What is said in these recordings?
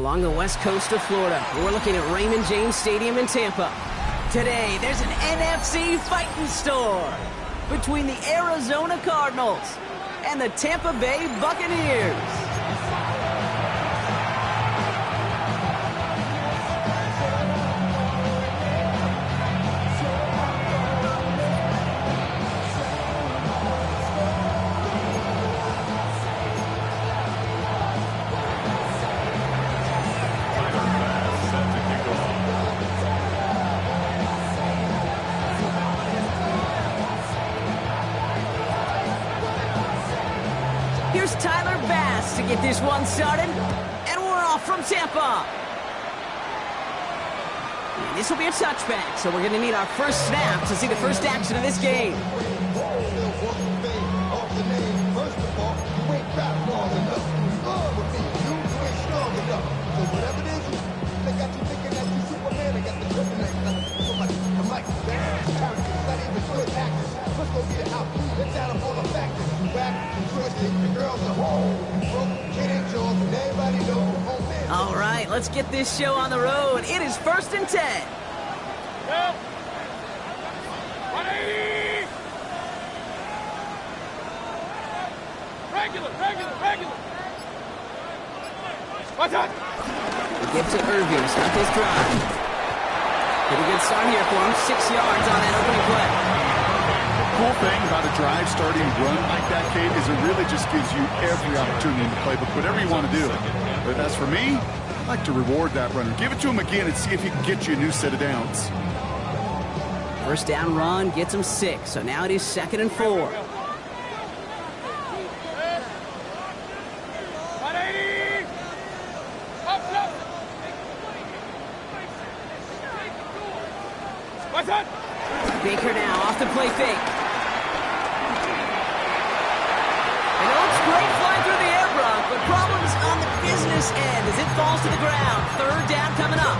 along the west coast of Florida. We're looking at Raymond James Stadium in Tampa. Today, there's an NFC fighting store between the Arizona Cardinals and the Tampa Bay Buccaneers. Here's Tyler Bass to get this one started, and we're off from Tampa. And this will be a touchback, so we're going to need our first snap to see the first action of this game. All right, let's get this show on the road. It is 1st and 10. Yep. 180. Regular. Watch out. We give to Irving to start this drive. Pretty good start here for him. 6 yards on that opening play. Cool thing about a drive starting run like that, Kate, is it really just gives you every opportunity to play, but whatever you want to do. But as for me, I like to reward that runner. Give it to him again and see if he can get you a new set of downs. First down run gets him 6, so now it is 2nd and 4. 180. Up. Watch out. Baker now off the play fake. And it looks great flying through the air, Brock, but problems on the business end as it falls to the ground. 3rd down coming up.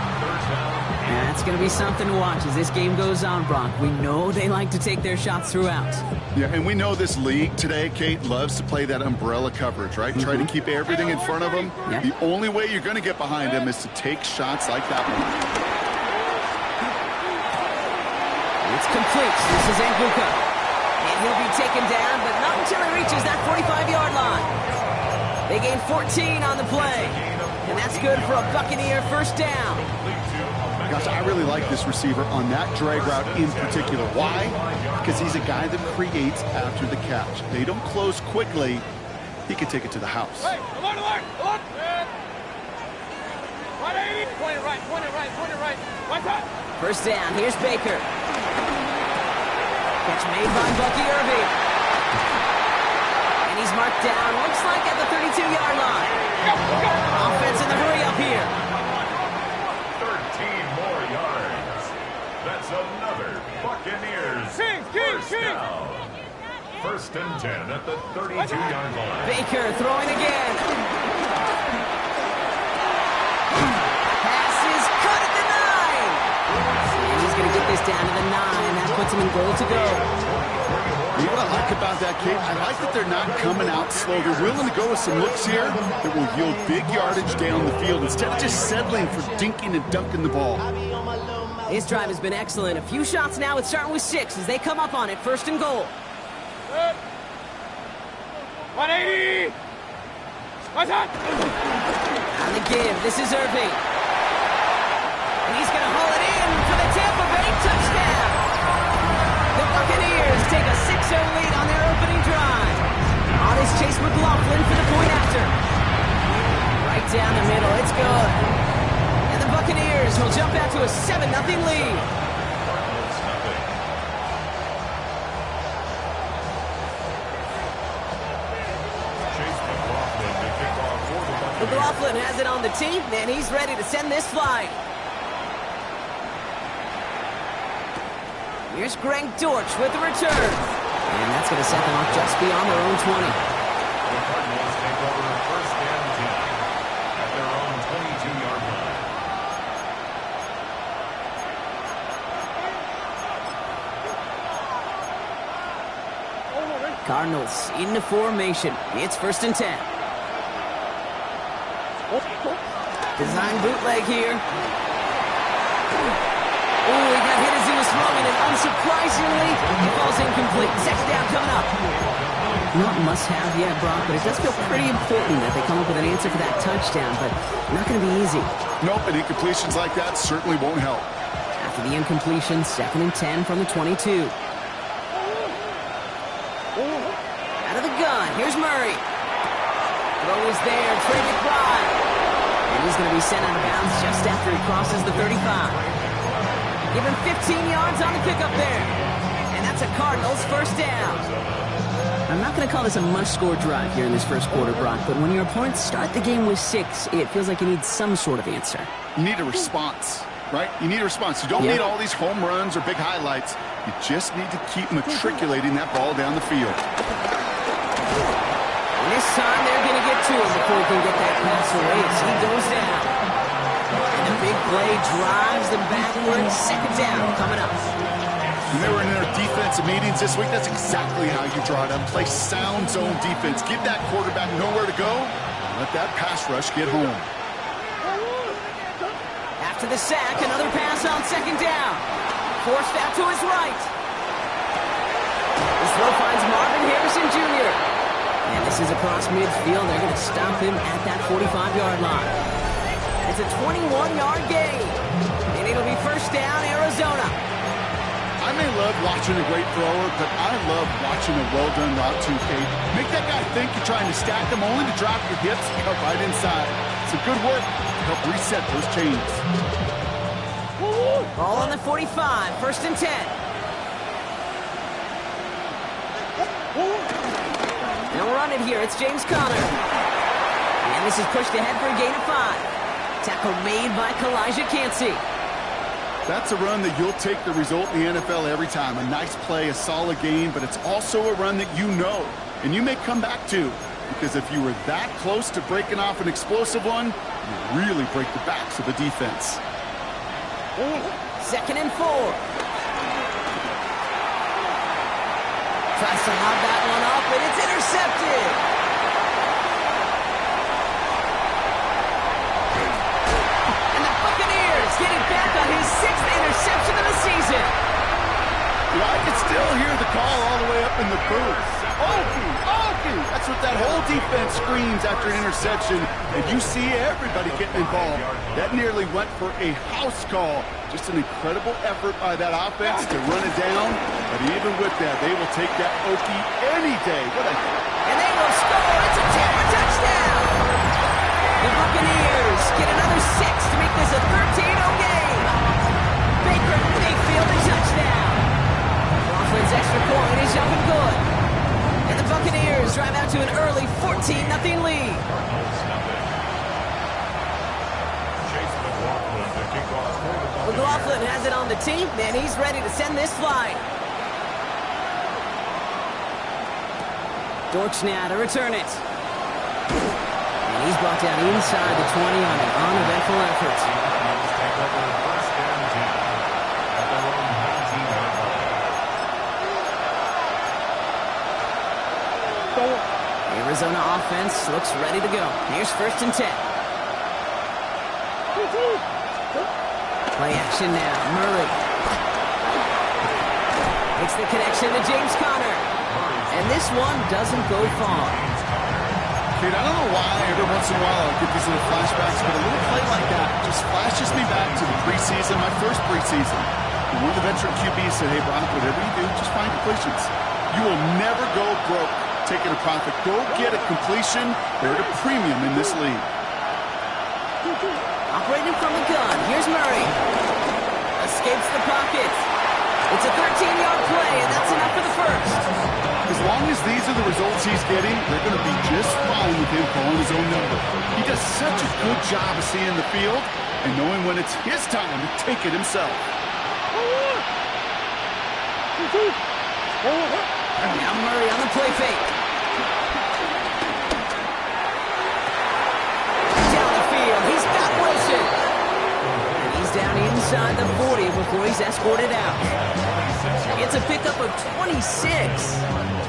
And that's going to be something to watch as this game goes on, Brock. We know they like to take their shots throughout. Yeah, and we know this league today, Kate, loves to play that umbrella coverage, right? Try to keep everything in front of them. Yep. The only way you're going to get behind them is to take shots like that one. It's complete. This is Anguka. And he'll be taken down, but not until he reaches that 45-yard line. They gain 14 on the play. And that's good for a Buccaneer first down. Gosh, I really like this receiver on that drag route in particular. Why? Because he's a guy that creates after the catch. They don't close quickly. He can take it to the house. Hey, alert. 180. Point it right. Watch out. First down. Here's Baker. Catch made by Bucky Irving. And he's marked down, looks like at the 32-yard line. Go. Offense in the hurry up here. 13 more yards. That's another Buccaneers first down. 1st and 10 at the 32-yard line. Baker throwing again. Pass is cut at the 9. And he's going to get this down to the 9. That puts him in goal to go. You know what I like about that, Kate? I like that they're not coming out slow. They're willing to go with some looks here that will yield big yardage down the field instead of just settling for dinking and dunking the ball. His drive has been excellent. A few shots now. It's starting with 6 as they come up on it. 1st and goal. 180. Watch out. On the give. This is Irving. And he's going to haul it in for the Tampa Bay touchdown. The Buccaneers take a 6-0 lead on their opening drive. On is Chase McLaughlin for the point after. Right down the middle. It's good. And the Buccaneers will jump out to a 7-0 lead. McLaughlin has it on the tee, and he's ready to send this flying. Here's Greg Dortch with the return. And that's going to set them off just beyond their own 20. The Cardinals take over 1st and 10 at their own 22-yard line. Cardinals into formation. It's 1st and 10. Design bootleg here. Oh, he got hit as he was throwing it. Unsurprisingly, he falls incomplete. Second down coming up. Not must-have yet, Brock, but it does feel pretty important that they come up with an answer for that touchdown, but not going to be easy. Nope, and incompletions like that certainly won't help. After the incompletion, 2nd and 10 from the 22. Out of the gun, here's Murray. Throw is there, Trey McBride. And he's going to be sent out of bounds just after he crosses the 35. Give him 15 yards on the pickup there. And that's a Cardinals first down. I'm not going to call this a must-score drive here in this first quarter, Brock, but when your opponents start the game with 6, it feels like you need some sort of answer. You need a response, right? You need a response. You don't need all these home runs or big highlights. You just need to keep matriculating that ball down the field. And this time they're going to get to him before he can get that pass away as he goes down. And the big play drives them backwards. Second down coming up. When they were in their defensive meetings this week, that's exactly how you draw it up. Play sound zone defense. Give that quarterback nowhere to go. Let that pass rush get home. After the sack, another pass on second down. Forced out to his right. The throw finds Marvin Harrison Jr. And this is across midfield. They're going to stop him at that 45-yard line. It's a 21-yard gain. And it'll be first down, Arizona. I may love watching a great thrower, but I love watching a well-done route too, Kate. Make that guy think you're trying to stack them, only to drop your hips and cut right inside. It's a good work to help reset those chains. Ball on the 45, first and 10. They'll run it here. It's James Conner. And this is pushed ahead for a gain of 5. Tackle made by Kalijah Cansey. That's a run that you'll take the result in the NFL every time. A nice play, a solid game, but it's also a run that you know, and you may come back to, because if you were that close to breaking off an explosive one, you really break the backs of the defense. 2nd and 4. Tries to lob that one up, and it's intercepted. Getting back on his 6th interception of the season. I can still hear the call all the way up in the booth. Okie, Okie! That's what that whole defense screams after an interception, and you see everybody getting involved. That nearly went for a house call. Just an incredible effort by that offense to run it down, but even with that, they will take that Okie any day. And they will score. It's a Tampa touchdown. The Buccaneers get another 6 to make this a 13-0 game. Baker Mayfield a touchdown. Coughlin's extra point is up and good. And the Buccaneers drive out to an early 14-0 lead. McLaughlin has it on the tee, and he's ready to send this flying. Dortch now to return it. And he's brought down inside the 20 on an uneventful effort. Arizona offense looks ready to go. Here's 1st and 10. Play action now. Murray. Makes the connection to James Conner. And this one doesn't go far. Kate, I don't know why every once in a while I'll get these little flashbacks, but a little play like that just flashes me back to the preseason, my first preseason. And one of the veteran QBs said, hey, Brock, whatever you do, just find completions. You will never go broke taking a profit. Go get a completion. They're at a premium in this league. Operating from the gun. Here's Murray. Escapes the pocket. It's a 13-yard play, and that's enough for the first. As long as these are the results he's getting, they're going to be just fine with him calling his own number. He does such a good job of seeing the field and knowing when it's his time to take it himself. Now Murray on the play fake. Down the field, he's got Wilson. And he's down inside the 40 before he's escorted out. It's a pickup of 26.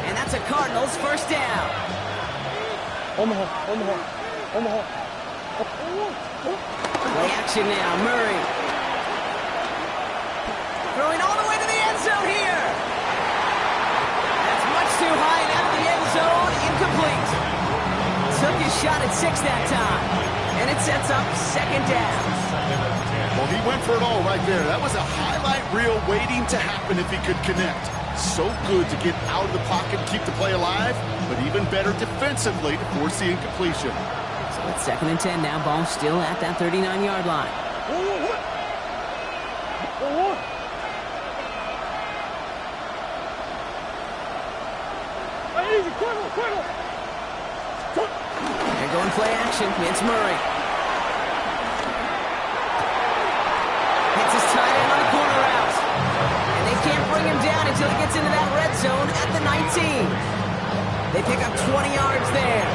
And that's a Cardinals first down. On the horn. Play action now, Murray. Throwing all the way to the end zone here. That's much too high and out of the end zone. Incomplete. Took his shot at 6 that time. And it sets up second down. Well, he went for it all right there. That was a highlight reel waiting to happen if he could connect. So good to get out of the pocket and keep the play alive, but even better defensively to force the incompletion. So it's 2nd and 10 now. Ball still at that 39-yard line. They're going play action. It's Murray. Hits his tight end on a corner route. And they can't bring him down until he gets into that red zone at the 19. They pick up 20 yards there.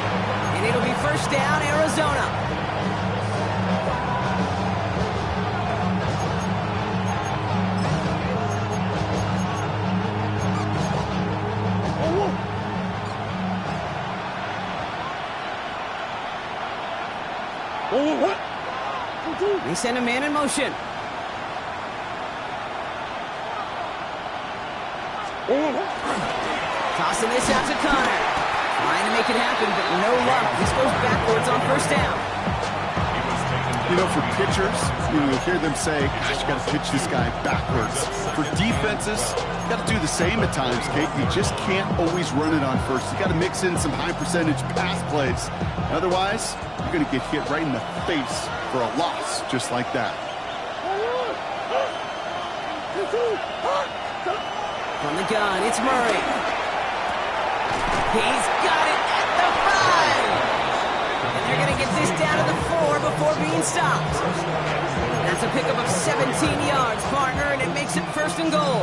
And it'll be first down, Arizona. They send a man in motion. Tossing this out to Connor. Trying to make it happen, but no luck. This goes backwards on first down. You know, for pitchers, you'll hear them say, gosh, you got to pitch this guy backwards. For defenses, you got to do the same at times, Kate. You just can't always run it on first. You got to mix in some high-percentage pass plays. Otherwise, you're going to get hit right in the face for a loss just like that. From the gun, it's Murray. He's got it at the 5. And they're going to get this down to the 4 before being stopped. That's a pickup of 17 yards, partner, and it makes it 1st and goal.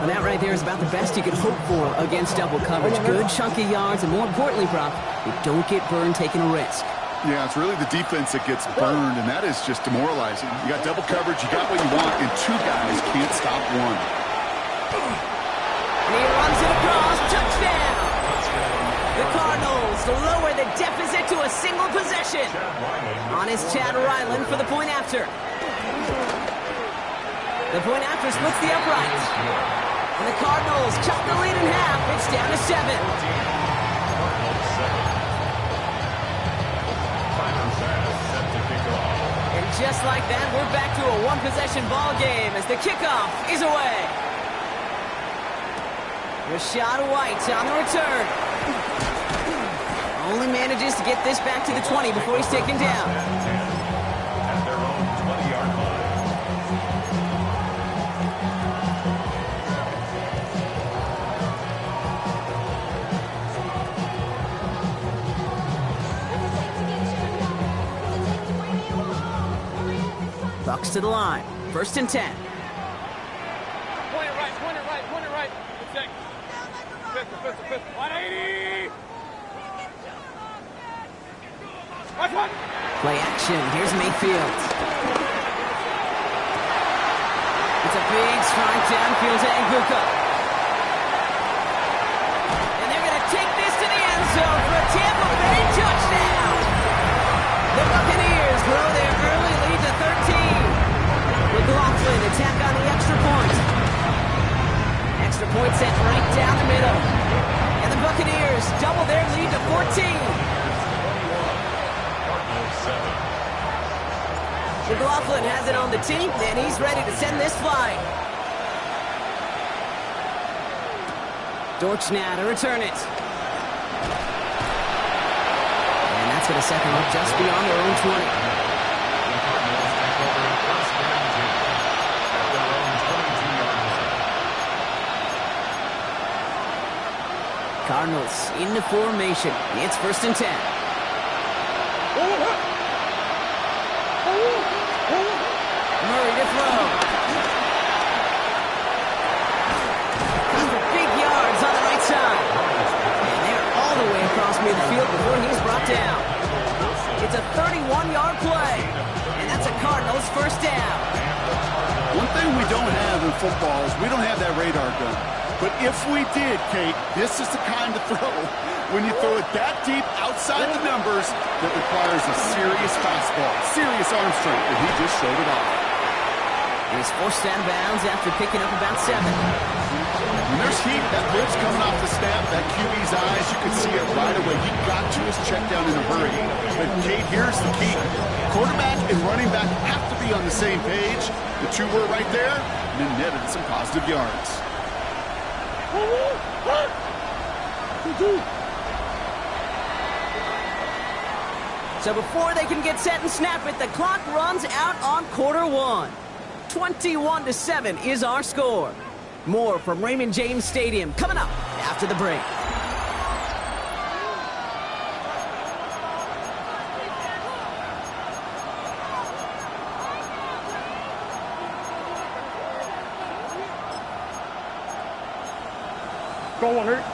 Well, that right there is about the best you could hope for against double coverage. Good chunky yards, and more importantly, Brock, you don't get burned taking a risk. Yeah, it's really the defense that gets burned, and that is just demoralizing. You got double coverage, you got what you want, and 2 guys can't stop one. And he runs it across, touchdown! The Cardinals lower the deficit to a single possession. On is Chad Ryland for the point after. The point after splits the uprights. And the Cardinals chop the lead in half. It's down to 7. And just like that, we're back to a one-possession ball game as the kickoff is away. Rachaad White on the return. Only manages to get this back to the 20 before he's taken down. At their own 20-yard line. Bucks to the line. 1st and 10. Point it right, point it right, point it right. Check. Fifth. 180. Watch one. Play action. Here's Mayfield. It's a big strike downfield to Aguka. And they're going to take this to the end zone for a Tampa Bay touchdown. The Buccaneers grow their early lead to 13. McLaughlin attack on the extra point. Extra point set right down the middle. And the Buccaneers double their lead to 14. McLaughlin has it on the team, and he's ready to send this flying. Dortch now to return it. And that's going to set them up just beyond their own 20. Cardinals into formation. It's 1st and 10. Murray to throw. These are big yards on the right side. And they're all the way across midfield before he's brought down. It's a 31-yard play. And that's a Cardinals 1st down. One thing we don't have in football is we don't have that radar gun. But if we did, Kate, this is the kind of throw. When you throw it that deep outside the numbers, that requires a serious fastball, serious arm strength, and he just showed it off. And he's forced out of bounds after picking up about 7. When there's heat, that ball's coming off the snap, that QB's eyes, you can see it right away. He got to his check down in a hurry. But, Kate, here's the key. Quarterback and running back have to be on the same page. The two were right there, and then netted some positive yards. So before they can get set and snap it, the clock runs out on quarter 1. 21-7 is our score. More from Raymond James Stadium coming up after the break.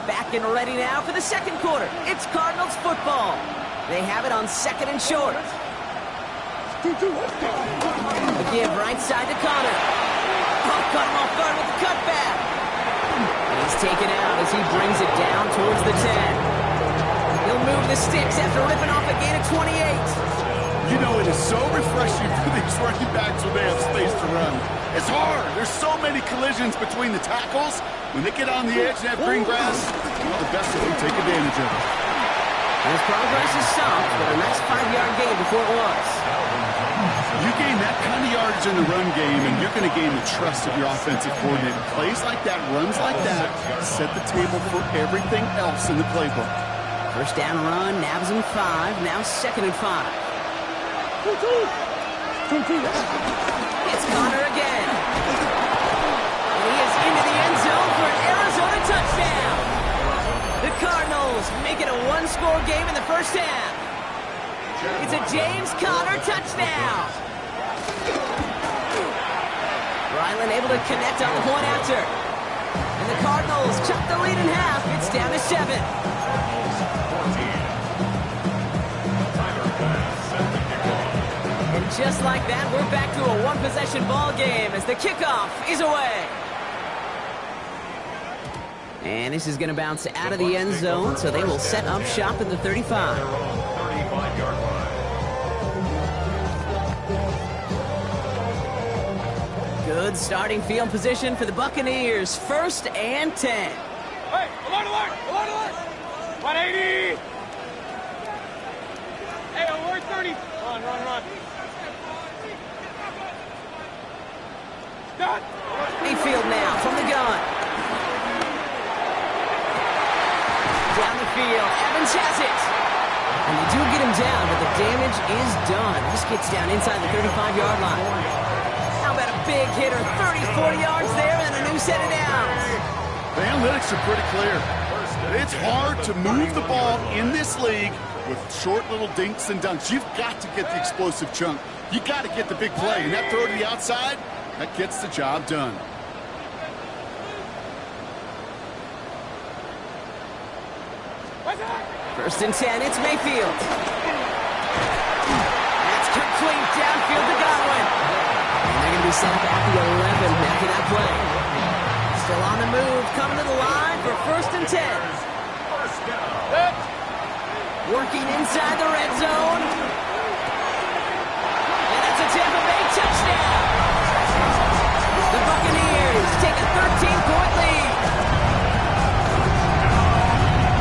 Back and ready now for the second quarter. It's Cardinals football. They have it on 2nd and short. A give right side to Connor. Oh, cut him off guard with the cutback. And he's taken out as he brings it down towards the 10. He'll move the sticks after ripping off a gain of 28. You know, it is so refreshing for these running backs when they have space to run. It's hard. There's so many collisions between the tackles. When they get on the edge and have green grass, the best of them take advantage of it. His progress is stopped, but a nice 5-yard gain before it was. You gain that kind of yardage in the run game, and you're going to gain the trust of your offensive coordinator. Plays like that, runs like that, set the table for everything else in the playbook. First down run, nabs him 5, now 2nd and 5. It's Connor again. And he is into the end zone for an Arizona touchdown. The Cardinals make it a 1-score game in the first half. It's a James Conner touchdown. Ryland able to connect on the point after. And the Cardinals chop the lead in half. It's down to 7. And just like that, we're back to a 1-possession ball game as the kickoff is away. And this is going to bounce out of the end zone, so they will set up shop at the 35. 35-yard line. Good starting field position for the Buccaneers. 1st and 10. Hey, alert! 180! Hey, alert 30! Run. Done! Mayfield now from the gun. Down the field, Evans has it. And they do get him down, but the damage is done. This gets down inside the 35-yard line. How about a big hitter, 30-40 yards there, and a new set of downs. The analytics are pretty clear. It's hard to move the ball in this league with short little dinks and dunks. You've got to get the explosive chunk. You got to get the big play. And that throw to the outside, that gets the job done. First and 10, it's Mayfield. That's complete downfield to Godwin. And they're going to be set up at the 11 after that play. Still on the move, coming to the line for 1st and 10. Working inside the red zone. And that's a Tampa Bay touchdown. The Buccaneers take a 13-point lead.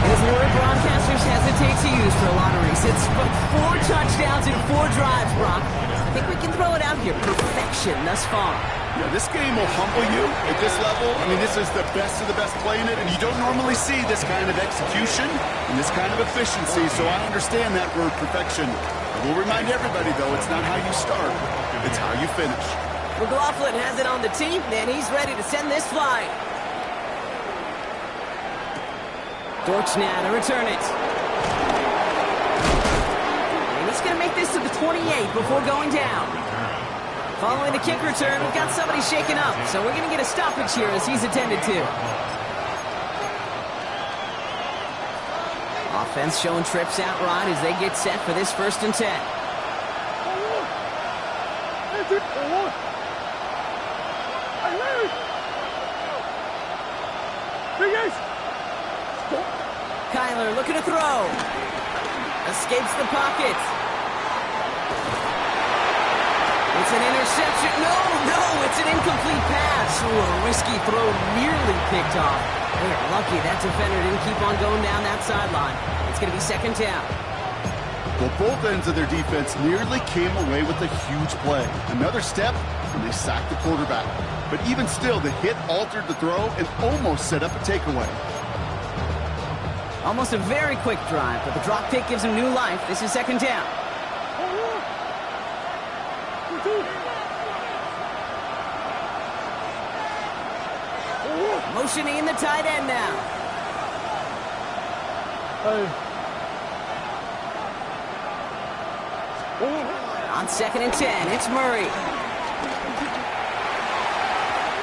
It is a word broadcasters hesitate to use for lotteries. It's 4 touchdowns in 4 drives, Brock. I think we can throw it out here. Perfection thus far. Yeah, this game will humble you at this level. I mean, this is the best of the best playing it, and you don't normally see this kind of execution and this kind of efficiency, so I understand that word perfection. I will remind everybody, though, it's not how you start, it's how you finish. McLaughlin has it on the tee, and he's ready to send this flying. Dortch now to return it. And he's going to make this to the 28 before going down. Following the kick return, we've got somebody shaken up, so we're going to get a stoppage here as he's attended to. Offense showing trips out right as they get set for this 1st and 10. Kyler looking to throw. Escapes the pocket. It's an interception. No, it's an incomplete pass. Ooh, a risky throw nearly picked off. They're lucky that defender didn't keep on going down that sideline. It's going to be second down. Well, both ends of their defense nearly came away with a huge play. Another step, and they sacked the quarterback. But even still, the hit altered the throw and almost set up a takeaway. Almost a very quick drive, but the drop kick gives him new life. This is second down. Motioning in the tight end now. On 2nd and 10, it's Murray.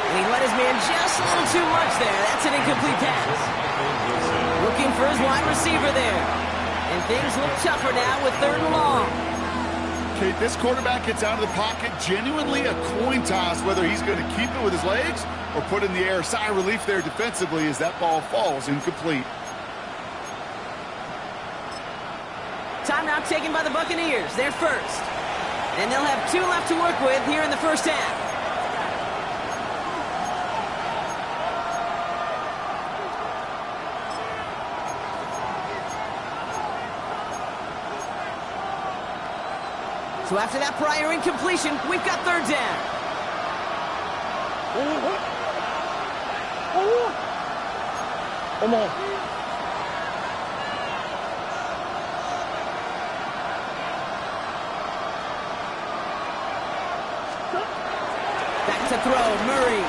And he let his man just a little too much there. That's an incomplete pass. Looking for his wide receiver there. And things look tougher now with 3rd and long. Okay, this quarterback gets out of the pocket, genuinely a coin toss whether he's going to keep it with his legs or put in the air. Sigh of relief there defensively as that ball falls incomplete. Timeout taken by the Buccaneers. They're first. And they'll have 2 left to work with here in the first half. So after that prior incompletion, we've got 3rd down. Come on. Back to throw, Murray.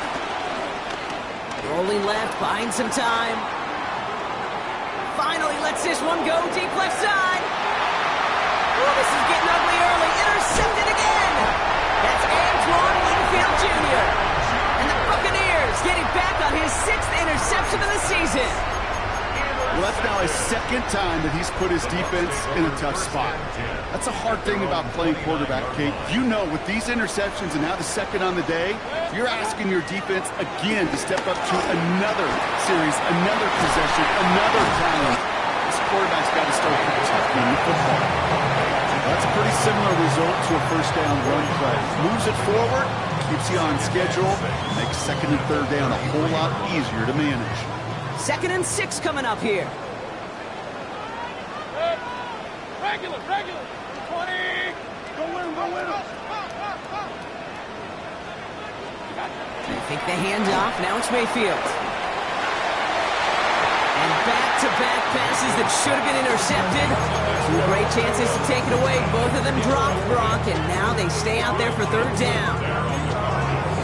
Rolling left, buying some time. Finally lets this one go deep left side. Oh, this is getting ugly early. Intercepted again. That's Antoine Winfield Jr. And the Buccaneers getting back on his 6th interception of the season. Well, that's now his 2nd time that he's put his defense in a tough spot. That's a hard thing about playing quarterback, Kate. You know, with these interceptions and now the 2nd on the day, you're asking your defense again to step up to another series, another possession, another challenge. This quarterback's got to start protecting the football. That's a pretty similar result to a 1st down run play. Moves it forward, keeps you on schedule, makes 2nd and 3rd down a whole lot easier to manage. 2nd and 6 coming up here. Regular. 20. Go win. They think the handoff. Now it's Mayfield. And back-to-back passes that should have been intercepted. 2 great chances to take it away. Both of them dropped, Brock, and now they stay out there for 3rd down.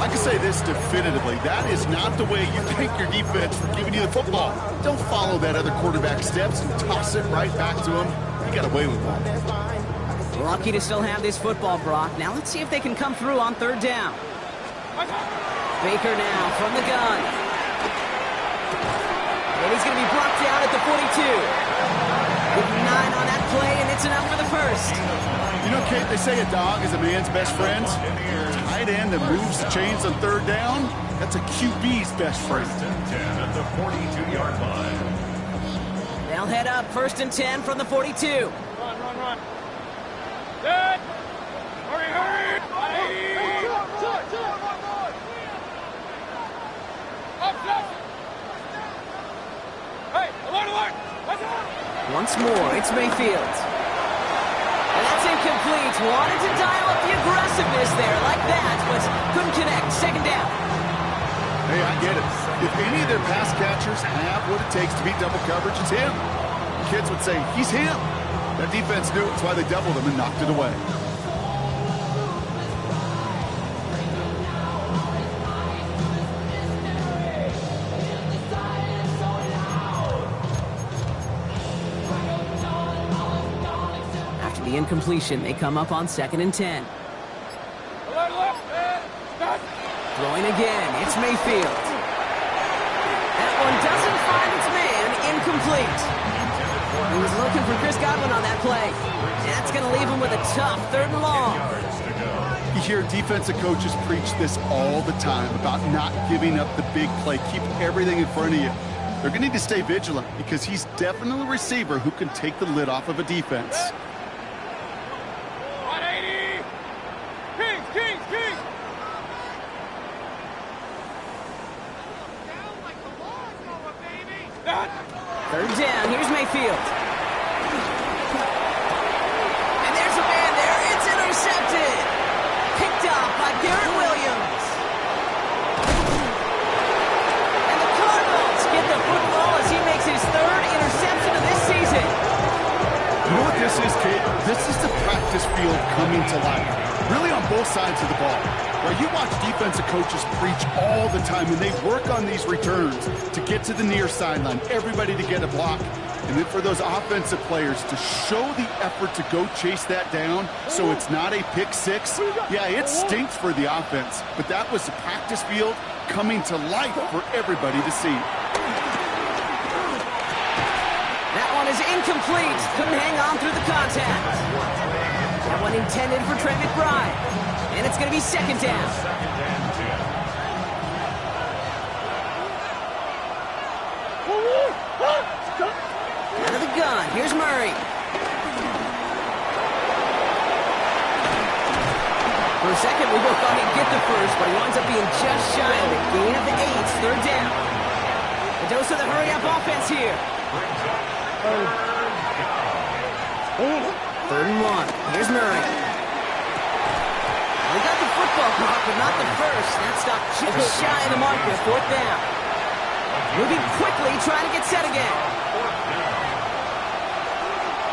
I can say this definitively. That is not the way you thank your defense for giving you the football. Don't follow that other quarterback steps and toss it right back to him. You got away with one. Lucky to still have this football, Brock. Now let's see if they can come through on 3rd down. Baker now from the gun. And he's going to be brought down at the 42. With 9 on that play, and it's enough for the 1st. You know, Kate, they say a dog is a man's best friend. Tight end that moves the chains on 3rd down, that's a QB's best friend. 10 at the 42-yard line. They'll head up 1st and 10 from the 42. Run. Dead. Hurry. Up. Hey, alert. Once more, it's Mayfield. And that's incomplete. Wanted to dial up the aggressiveness there like that, but couldn't connect. 2nd down. Hey, I get it. If any of their pass catchers have what it takes to beat double coverage, it's him. Kids would say, he's him. That defense knew it. That's why they doubled him and knocked it away. After the incompletion, they come up on 2nd and 10. Throwing again, it's Mayfield. That one doesn't find its man, incomplete. He was looking for Chris Godwin on that play. That's going to leave him with a tough 3rd and long. You hear defensive coaches preach this all the time about not giving up the big play. Keep everything in front of you. They're going to need to stay vigilant because he's definitely a receiver who can take the lid off of a defense. 180! Kings, Kings, Kings! Down like the ball's going, baby! Third down, here's Mayfield. And there's a man there, it's intercepted! Picked up by Garrett Williams. And the Cardinals get the football as he makes his third interception of this season. You know what this is, kid? This is the practice field coming to life. Really on both sides of the ball. Where you watch defensive coaches preach all the time, and they work on these returns to get to the near sideline, everybody to get a block. And then for those offensive players to show the effort to go chase that down so it's not a pick six. Yeah, it stinks for the offense, but that was the practice field coming to life for everybody to see. That one is incomplete. Couldn't hang on through the contact. That one intended for Trey McBride. And it's going to be second down. Out of the gun. Here's Murray. For a second, we both thought he'd get the first, but he winds up being just shy of the gain of the 8. Third down. A dose of the hurry-up offense here. Third and 1. Here's Murray. He got the football caught, but not the first. That stop just shy of the marker. Fourth down. Moving quickly, trying to get set again.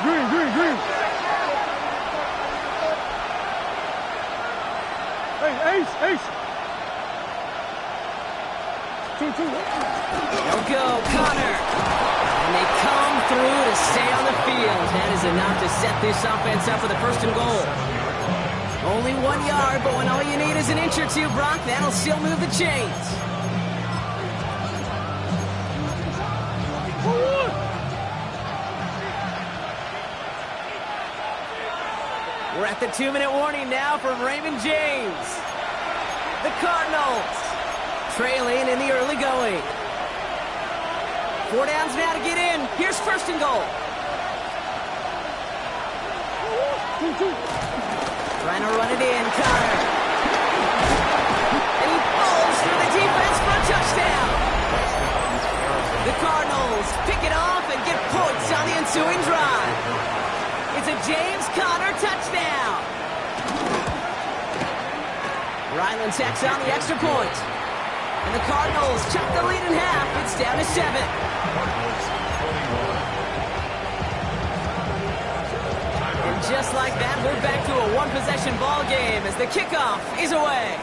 Green, green, green! Hey, Ace, Ace! 2-2. They'll go, Connor. And they come through to stay on the field. That is enough to set this offense up for the first and goal. Only 1 yard, but when all you need is an inch or two, Brock, that'll still move the chains. We're at the 2-minute warning now from Raymond James. The Cardinals trailing in the early going. 4 downs now to get in. Here's first and goal. Trying to run it in, Connor. And he falls through the defense for a touchdown. The Cardinals pick it off and get points on the ensuing drive. It's a James Conner touchdown. Ryland tacks on the extra point. And the Cardinals chop the lead in half. It's down to 7. And just like that, we're back to a one-possession ball game as the kickoff is away.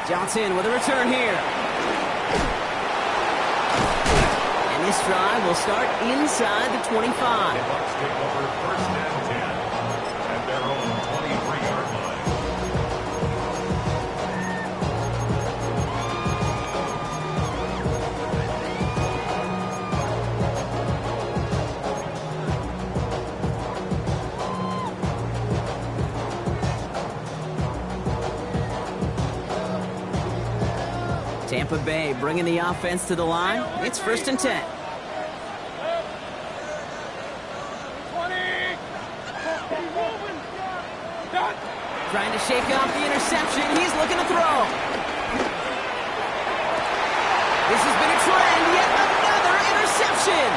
Johnson with a return here. And this drive will start inside the 25. Bucks take over first and 10 at their own 23-yard line. Tampa Bay bringing the offense to the line. It's first and 10. 20! Trying to shake off the interception. He's looking to throw. This has been a trend. Yet another interception.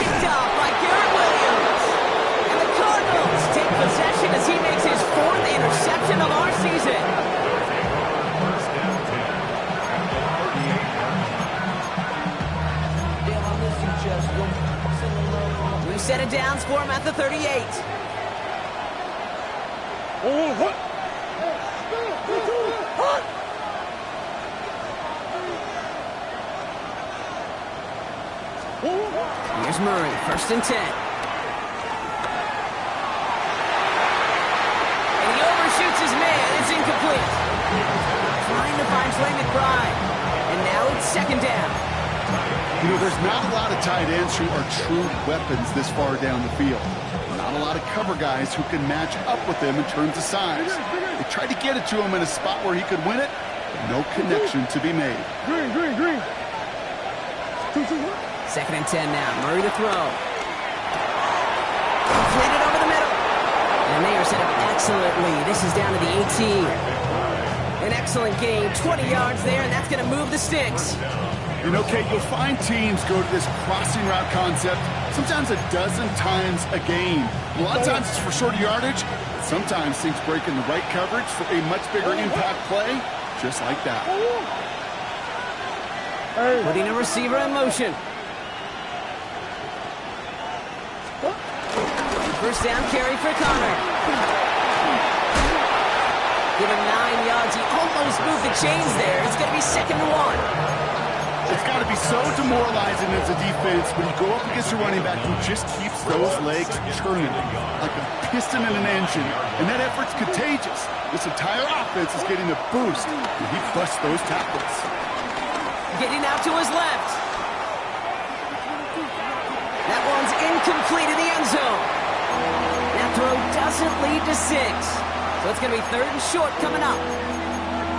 Picked off by Garrett Williams. And the Cardinals take possession as he makes his 4th interception of our season. We set it down for him at the 38. Here's Murray, first and 10. And he overshoots his man. It's incomplete. Trying to find Trey McBride. And now it's second down. You know, there's not a lot of tight ends who are true weapons this far down the field. Not a lot of cover guys who can match up with them in terms of size. They tried to get it to him in a spot where he could win it, but no connection to be made. Green, green, green. Second and 10 now. Murray to throw. Completed over the middle. And they are set up excellently. This is down to the 18. An excellent game. 20 yards there, and that's going to move the sticks. You know, Kate, you'll find teams go to this crossing route concept sometimes a dozen times a game. A lot of times it's for shorter yardage. Sometimes things break in the right coverage for a much bigger impact play, just like that. Putting a receiver in motion. First down carry for Connor. Give him 9 yards. He almost moved the chains there. It's going to be 2nd and 1. It's got to be so demoralizing as a defense when you go up against a running back who just keeps those legs churning like a piston in an engine. And that effort's contagious. This entire offense is getting a boost when he busts those tackles. Getting out to his left. That one's incomplete in the end zone. That throw doesn't lead to 6. So it's going to be 3rd and short coming up.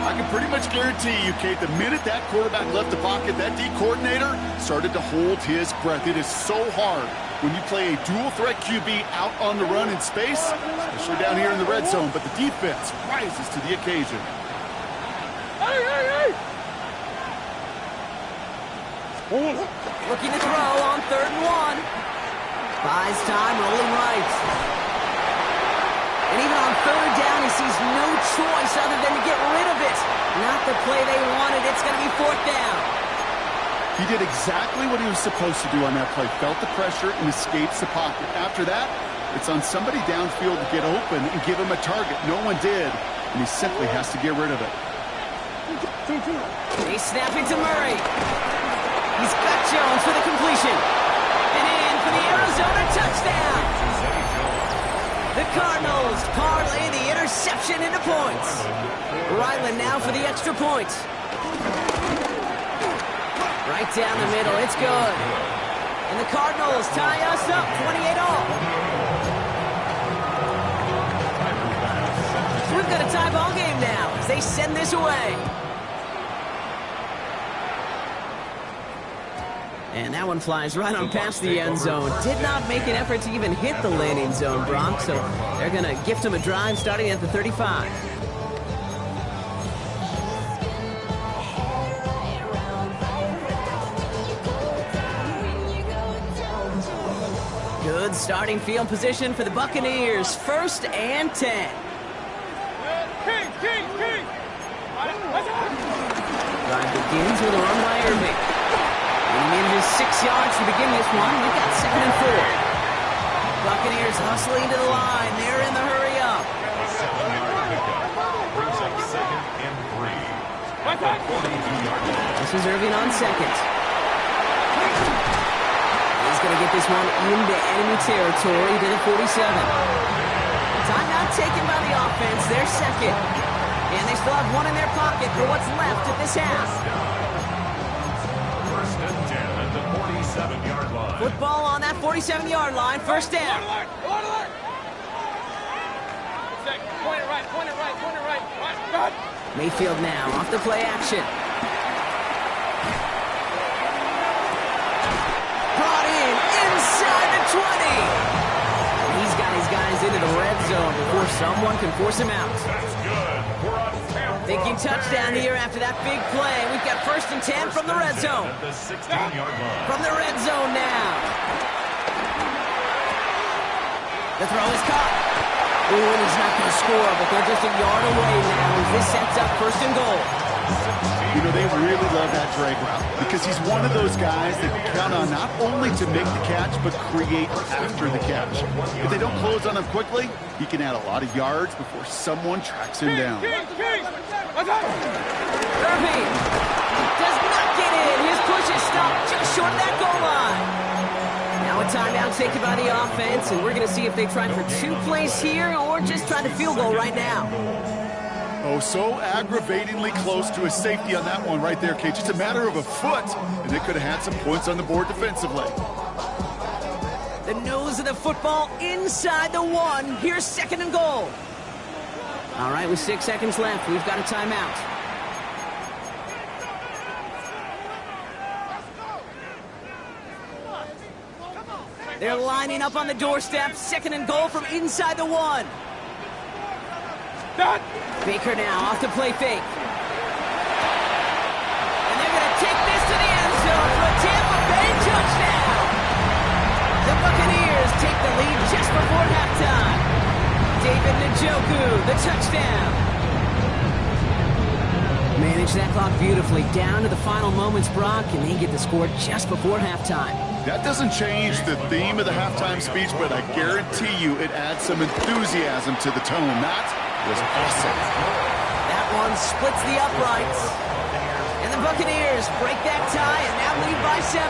I can pretty much guarantee you, Kate, the minute that quarterback left the pocket, that D coordinator started to hold his breath. It is so hard when you play a dual-threat QB out on the run in space, especially down here in the red zone, but the defense rises to the occasion. Looking to throw on 3rd and 1. Buys time, rolling right. And even on 3rd down, he sees no choice other than to get rid of it. Not the play they wanted. It's going to be 4th down. He did exactly what he was supposed to do on that play. Felt the pressure and escapes the pocket. After that, it's on somebody downfield to get open and give him a target. No one did, and he simply has to get rid of it. They snap it to Murray. He's got Jones for the completion. And in for the Arizona touchdown. The Cardinals parlay the interception into points. Ryland now for the extra point. Right down the middle, it's good. And the Cardinals tie us up 28-all. We've got a tie ball game now as they send this away. And that one flies right on past the end zone. Did not make an effort to even hit the landing zone, Brock. So they're going to gift him a drive starting at the 35. Good starting field position for the Buccaneers. 1st and 10. Drive begins with a run by Irving. He manages 6 yards to begin this one. We've got 2nd and 4. Buccaneers hustling to the line. They're in the hurry up. Brings up 2nd and 3. This is Irving on 2nd. He's going to get this one into enemy territory to the 47. Timeout taken by the offense. They're 2nd. And they still have one in their pocket for what's left of this half. Football on that 47-yard line. 1st down. Point it right. Mayfield now off the play action. Brought in inside the 20. And he's got his guys into the red zone before someone can force him out. Thinking touchdown here after that big play. We've got 1st and 10 from the red zone. From the red zone now. The throw is caught. Ooh, and he's not going to score, but they're just a yard away now as this sets up 1st and goal. You know, they really love that drag route because he's one of those guys that you count on not only to make the catch, but create after the catch. If they don't close on him quickly, he can add a lot of yards before someone tracks him down. Irving does not get in. His push is stopped just short of that goal line. Now a timeout taken by the offense, and we're going to see if they try for 2 plays here or just try the field goal right now. Oh, so aggravatingly close to a safety on that one right there, Kate. Just a matter of a foot, and they could have had some points on the board defensively. The nose of the football inside the 1. Here's 2nd and goal. All right, with 6 seconds left, we've got a timeout. They're lining up on the doorstep. 2nd and goal from inside the 1. Baker now off to play fake. And they're going to take this to the end zone for a Tampa Bay touchdown. The Buccaneers take the lead just before halftime. David Njoku, the touchdown. Manage that clock beautifully down to the final moments, Brock, and they get the score just before halftime. That doesn't change the theme of the halftime speech, but I guarantee you it adds some enthusiasm to the tone. That was awesome. That one splits the uprights. And the Buccaneers break that tie and now lead by 7.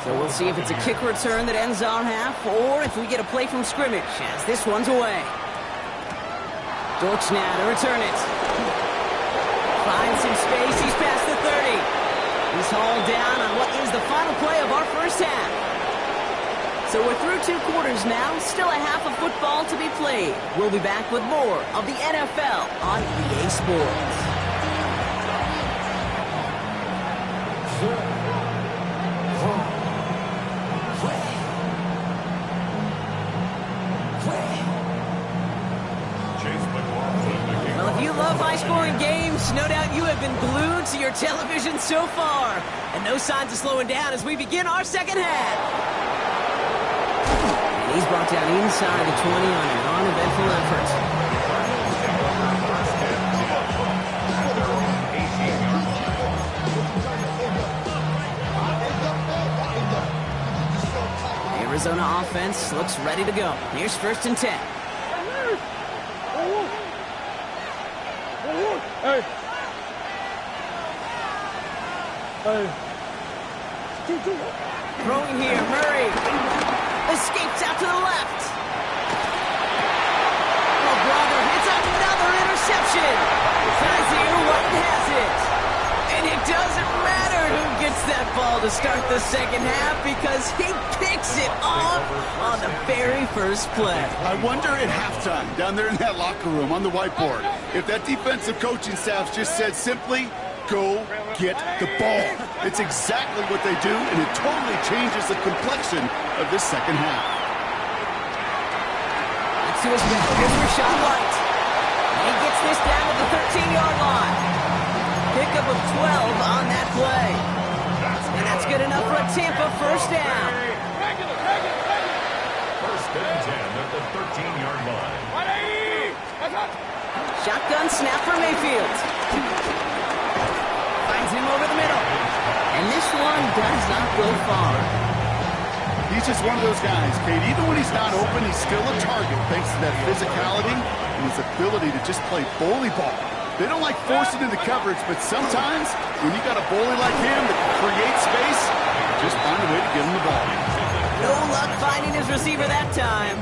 So we'll see if it's a kick return that ends our half, or if we get a play from scrimmage, as this one's away. Dortch now to return it. Finds some space, he's past the 30. He's hauled down on what is the final play of our first half. So we're through 2 quarters now, still a half of football to be played. We'll be back with more of the NFL on EA Sports. Well, if you love high-scoring games, no doubt you have been glued to your television so far. And no signs of slowing down as we begin our second half. And he's brought down inside the 20 on an uneventful effort. Arizona offense looks ready to go. Here's 1st and 10. Hey. Throwing here, Murray. Escapes out to the left. Oh, brother, it's another interception. Kaiser White has it. And it doesn't matter who gets that ball to start the second half because he picks it off on the very first play. I wonder at halftime, down there in that locker room on the whiteboard, if that defensive coaching staff just said simply, go get the ball. It's exactly what they do, and it totally changes the complexion of this second half. Let's do his best. Here's Rachaad White. And he gets this down to the 13-yard line. Pickup of 12 on that play. And that's good enough for a Tampa first down. First and 10 at the 13-yard line. Shotgun snap for Mayfield. Finds him over the middle. And this one does not go far. He's just one of those guys, Kate. Even when he's not open, he's still a target thanks to that physicality and his ability to just play bully ball. They don't like forcing into coverage, but sometimes when you got a bully like him that can create space, just find a way to get him the ball. No luck finding his receiver that time.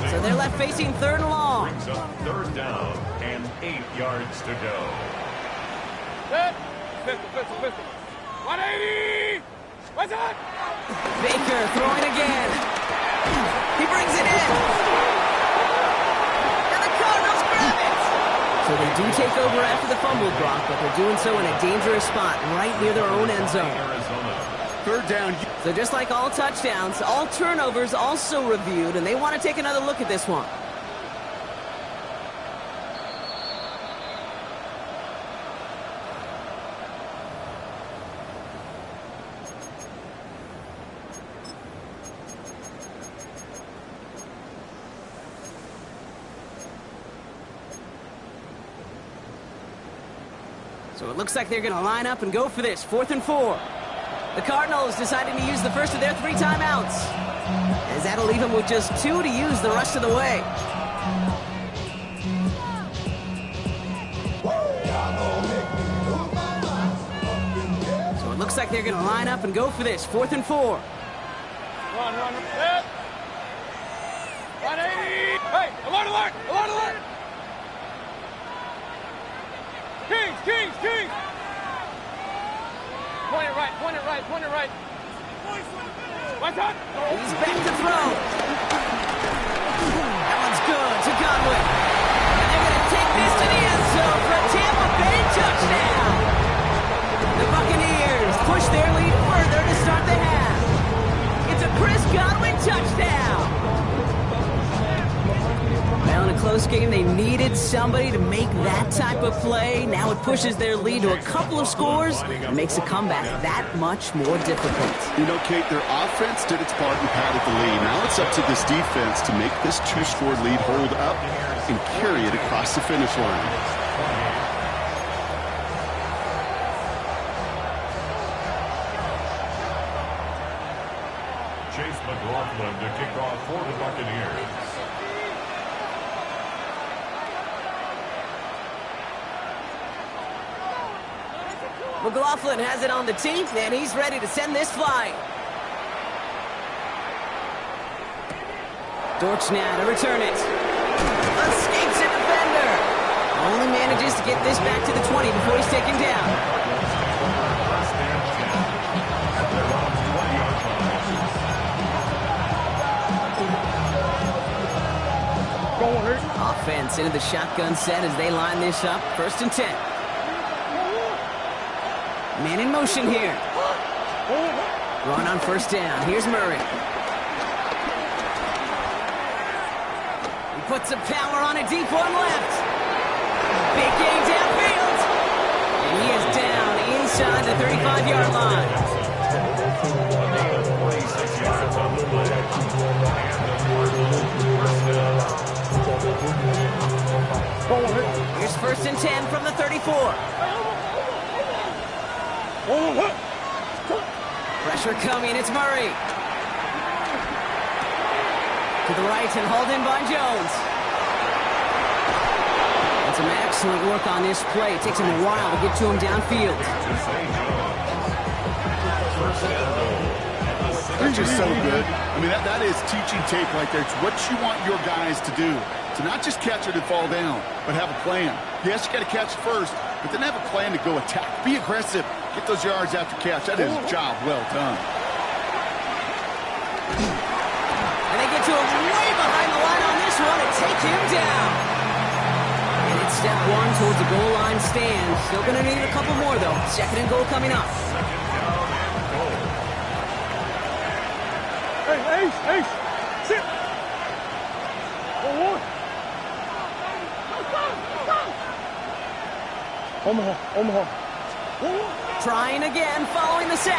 So they're left facing 3rd and long. Brings up 3rd down and 8 yards to go. Pistol. 180! What's that? Baker throwing again. He brings it in. And the Cardinals grab it. So they do take over after the fumble, Brock, but they're doing so in a dangerous spot right near their own end zone. Arizona. 3rd down. So just like all touchdowns, all turnovers also reviewed, and they want to take another look at this one. So it looks like they're going to line up and go for this, 4th and 4. The Cardinals deciding to use the first of their 3 timeouts, as that'll leave them with just 2 to use the rest of the way. So it looks like they're going to line up and go for this, 4th and 4. Run. 180! Hey, alert! Kings! Point it right. What's up? He's back to throw. That one's good to Godwin. And they're going to take this to the end zone for a Tampa Bay touchdown. The Buccaneers push their lead further to start the half. It's a Chris Godwin touchdown. Well, in a close game, they needed somebody to make that type of play. Now it pushes their lead to a couple of scores and makes a comeback that much more difficult. You know, Kate, their offense did its part and padded the lead. Now it's up to this defense to make this two-score lead hold up and carry it across the finish line. Chase McLaughlin to kick off for the Buccaneers. McLaughlin has it on the tee, and he's ready to send this flying. Dortch now to return it. Escapes a defender. Only manages to get this back to the 20 before he's taken down. Offense into the shotgun set as they line this up. 1st and 10. Man in motion here. Run on 1st down. Here's Murray. He puts some power on a deep one left. Big gain downfield. And he is down inside the 35-yard line. 46 yards on the play. Here's 1st and 10 from the 34. Pressure coming, it's Murray. To the right and hauled in by Jones. And some excellent work on this play. It takes him a while to get to him downfield. They're just so good. I mean, that is teaching tape right there. It's what you want your guys to do. To not just catch it and fall down, but have a plan. Yes, you got to catch first, but then have a plan to go attack. Be aggressive. Get those yards after catch. That is a job well done. And they get to him way behind the line on this one and take him down. And it's step one towards the goal line stand. Still going to need a couple more, though. 2nd and goal coming up. Hey, sit. Omaha. Trying again, following the set.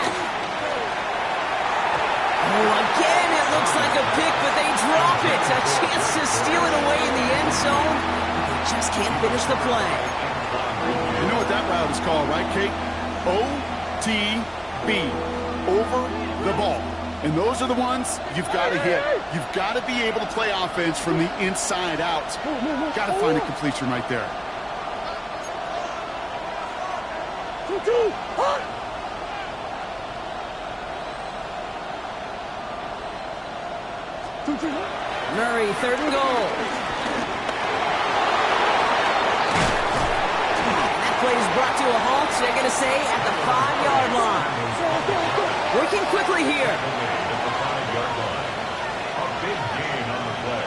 Oh, again, it looks like a pick, but they drop it. A chance to steal it away in the end zone. They just can't finish the play. You know what that route is called, right, Kate? OTB. Over the ball. And those are the ones you've got to hit. You've got to be able to play offense from the inside out. Got to find a completion right there. Murray, 3rd and goal. That play is brought to a halt, they're going to say, at the 5-yard line. Working quickly here. At the 5-yard line. A big gain on the play.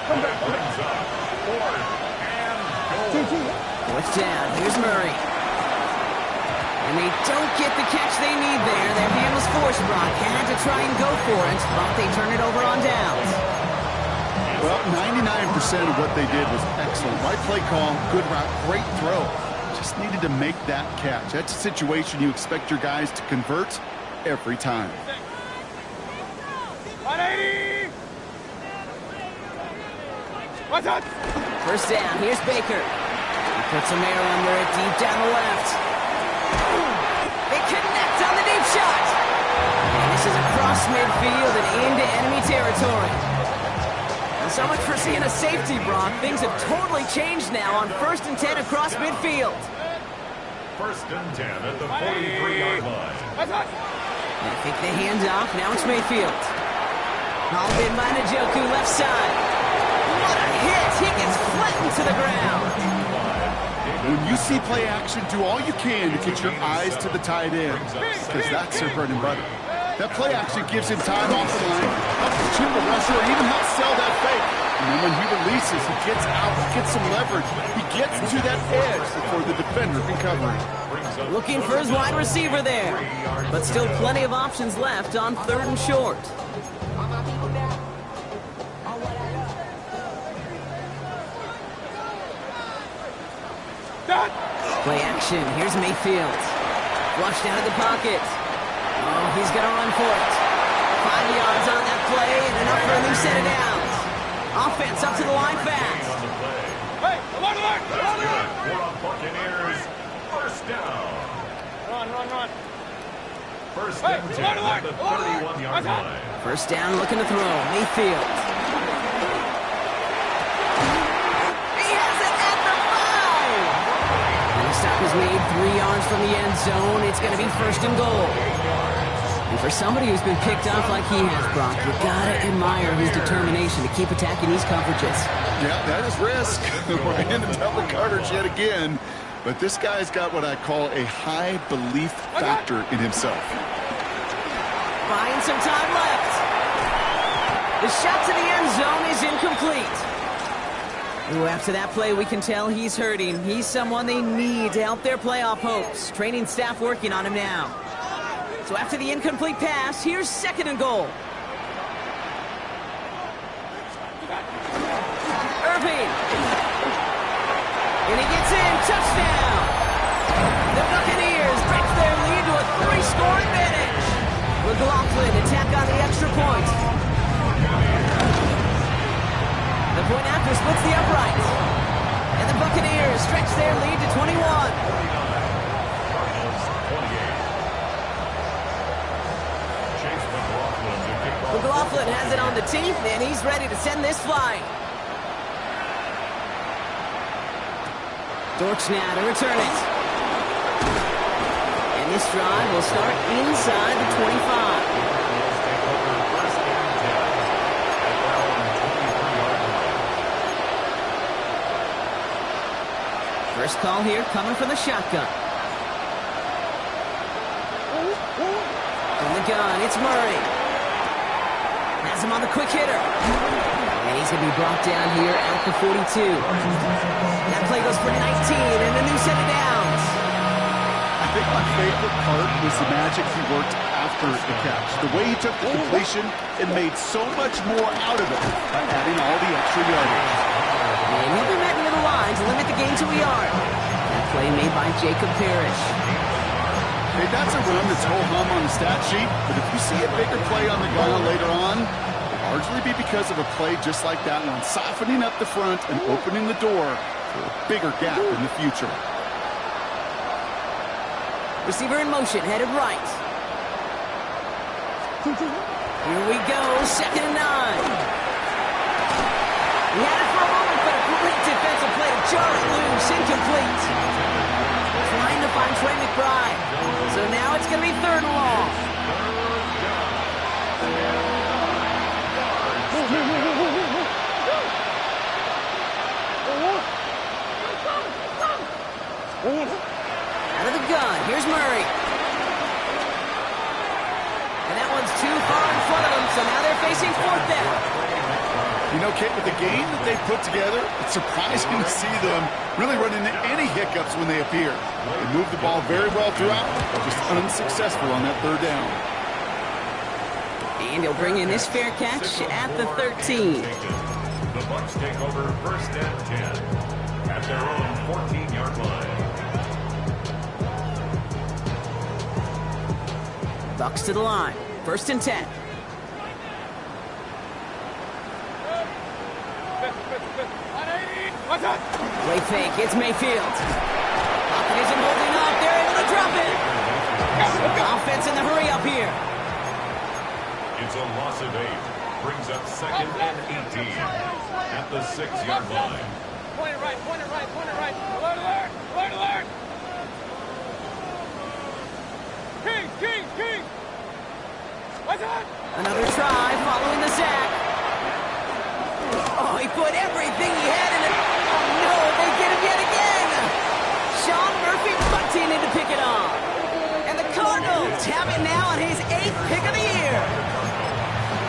That brings up 4th and goal. 4th down. Here's Murray. And they don't get the catch they need there. Their hand was forced, Brock. Had to try and go for it, but they turn it over on downs. Well, 99% of what they did was excellent. Right play call, good route, great throw. Just needed to make that catch. That's a situation you expect your guys to convert every time. 180! What's up? 1st down. Here's Baker. He puts some air under it deep down the left. They connect on the deep shot. And this is across midfield and into enemy territory. And so much for seeing a safety, Brock. Things have totally changed now on 1st and 10 across midfield. 1st and 10 at the 43-yard line. They think they hand off. Now it's Mayfield. Hauled in by Njoku, left side. What a hit! He gets flattened to the ground. When you see play action, do all you can to get your eyes to the tight end, because that's their bread and butter. That play action gives him time off the line, helps chill the rusher, or even helps sell that fake. And then when he releases, he gets out, gets some leverage. He gets to that edge before the defender can cover him. Looking for his wide receiver there. But still plenty of options left on 3rd and short. Play action. Here's Mayfield. Flushed out of the pocket. Oh, he's going to run for it. 5 yards on that play, and enough for a new set of downs. Offense up to the line fast. Hey, alert, alert! That's good for the Buccaneers. First down. Run. First Hey, and 10 at the 31-yard line. First down, looking to throw. Mayfield. He has it at the 5. And the stop is made 3 yards from the end zone. It's going to be 1st and goal. And for somebody who's been picked off like he has, Brock, you gotta admire his determination to keep attacking these coverages. Yeah, that is risk. We're in the double coverage yet again. But this guy's got what I call a high belief factor in himself. Buying some time left. The shot to the end zone is incomplete. Ooh, after that play, we can tell he's hurting. He's someone they need to help their playoff hopes. Training staff working on him now. So after the incomplete pass, here's 2nd and goal. Irving. And he gets in. Touchdown. The Buccaneers break their lead to a 3-score advantage. McLaughlin attack on the extra point. The point after splits the upright. And the Buccaneers stretch their lead to 21. McLaughlin has it on the teeth, and he's ready to send this flying. Dortch now to return it. And this drive will start inside the 25. First call here coming from the shotgun. From the gun, it's Murray. Has him on the quick hitter. And he's going to be brought down here at the 42. That play goes for 19 and a new set of downs. I think my favorite part was the magic he worked after the catch. The way he took the completion and made so much more out of it by adding all the extra yardage. And he'll be met near the line to limit the game to a yard. That play made by Jacob Parrish. Hey, that's a run that's ho-hum on the stat sheet, but if you see a bigger play on the ground later on, it'll largely be because of a play just like that one, softening up the front and opening the door for a bigger gap in the future. Receiver in motion, headed right. Here we go, 2nd and 9. He had it for a moment, but a great defensive play to jar it loose, incomplete. Trying to find Trey McBride. So now it's going to be 3rd and long. Out of the gun, here's Murray. And that one's too far in front of them, so now they're facing 4th down. You know, Kate, with the game that they've put together, it's surprising to see them really run into any hiccups when they appear. They move the ball very well throughout, just unsuccessful on that 3rd down. And he'll bring in this fair catch at the 13. The Bucs take over 1st and 10 at their own 14-yard line. Bucs to the line. 1st and 10. Play fake, it's Mayfield. Pocket isn't holding up, they're able to drop it. Offense in the hurry up here. It's a loss of 8. Brings up 2nd and 18 at the 6-yard line. Point it right. Alert, alert! Alert, alert! King! What's that? Another try following the sack. Oh, he put everything he had in it. Oh, no, they get him yet again. Sean Murphy bunting in to pick it off. And the Cardinals have it now on his 8th pick of the year.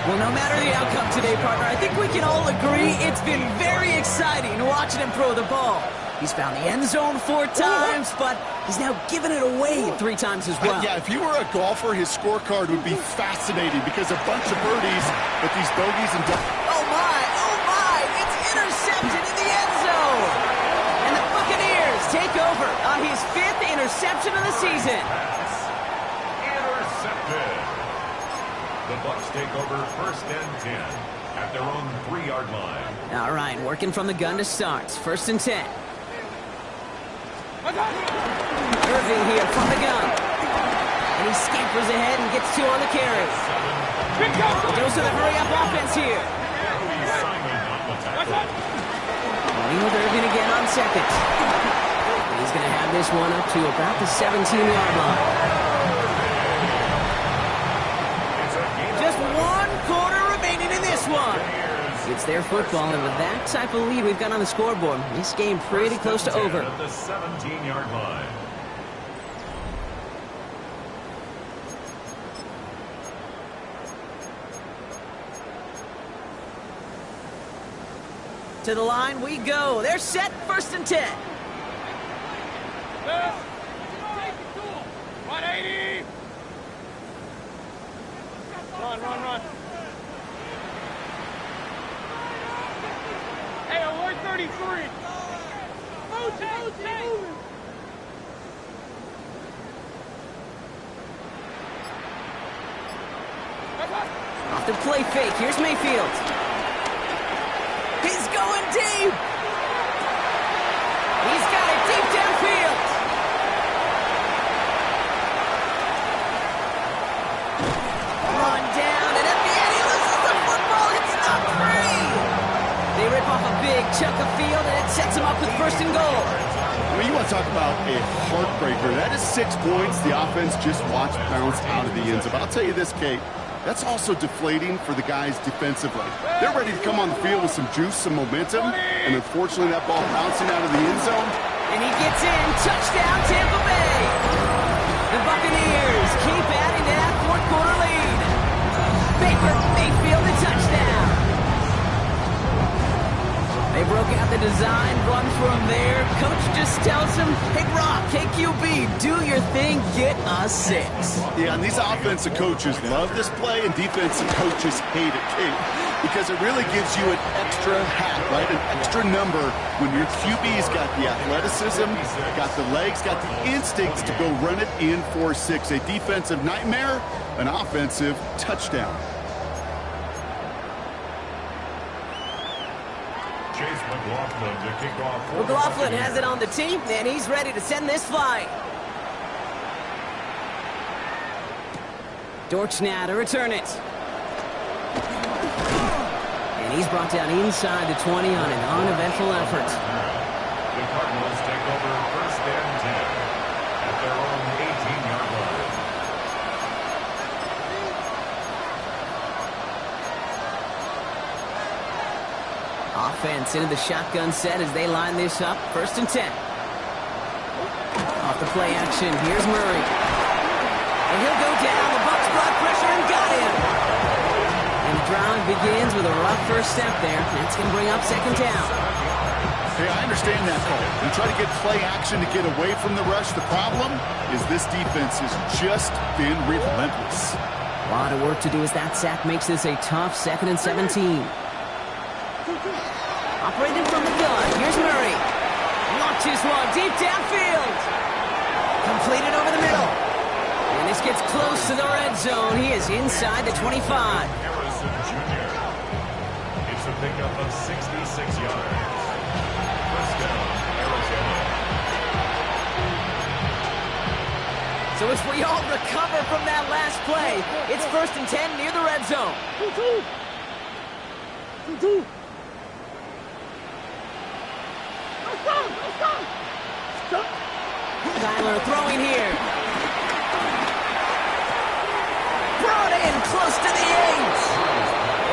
Well, Well, no matter the outcome today, partner, I think we can all agree it's been very exciting watching him throw the ball. He's found the end zone 4 times, but he's now given it away 3 times as well. Yeah, if you were a golfer, his scorecard would be fascinating because a bunch of birdies, but these bogeys and... Oh, my! It's intercepted in the end zone! And the Buccaneers take over on his 5th interception of the season. Intercepted. The Bucs take over 1st and 10 at their own 3-yard line. All right, working from the gun to start. 1st and 10. Irving here from the gun. And he scampers ahead and gets 2 on the carry. Goes to the hurry-up offense here. Running with Irving again on 2nd. And he's going to have this one up to about the 17-yard line. Just 1 quarter remaining in this one. It's their football, and with that type of lead we've got on the scoreboard, this game pretty close to over. At the 17-yard line. To the line we go. They're set. 1st and 10. 180. Run. Hey, alert 33. Moving. Off the play fake. Here's Mayfield. He's going deep. He's got it deep downfield. Run down, and at the end he loses the football. It's not free. They rip off a big chunk of field, and it sets him up with 1st and goal. Well, you want to talk about a heartbreaker. That is 6 points the offense just watched bounce out of the end zone. But I'll tell you this, Kate, that's also deflating for the guys defensively. They're ready to come on the field with some juice, some momentum, and unfortunately that ball bouncing out of the end zone. And he gets in. Touchdown, Tampa Bay. The Buccaneers keep adding to that 4th quarter lead. Baker Mayfield a touchdown. They broke out the design, run from there. Coach just tells him, hey, Rock, KQB, do your thing, get a 6. Yeah, and these offensive coaches love this play, and defensive coaches hate it, Kate, because it really gives you an extra hat, right? An extra number when your QB's got the athleticism, got the legs, got the instincts to go run it in for 6. A defensive nightmare, an offensive touchdown. Chase McLaughlin to kick off. McLaughlin has it on the team, and he's ready to send this flying. Dortch now to return it. And he's brought down inside the 20 on an uneventful effort. The Cardinals take over 1st and 10 at their own 18-yard line. Offense into the shotgun set as they line this up. 1st and 10. Off the play action, here's Murray. And he'll go down. The Bucs brought pressure and got him. And the drive begins with a rough first step there. That's going to bring up 2nd down. Hey, I understand that call. You try to get play action to get away from the rush. The problem is this defense has just been relentless. A lot of work to do as that sack makes this a tough 2nd and 17. Operating from the gun, here's Murray. Launches one deep downfield. Completed over the middle. And this gets close to the red zone. He is inside the 25. Harrison Jr. It's a pickup of 66 yards. 1st down, Arizona. So as we all recover from that last play, it's 1st and 10 near the red zone. Tyler throwing here. Brought in close to the 8.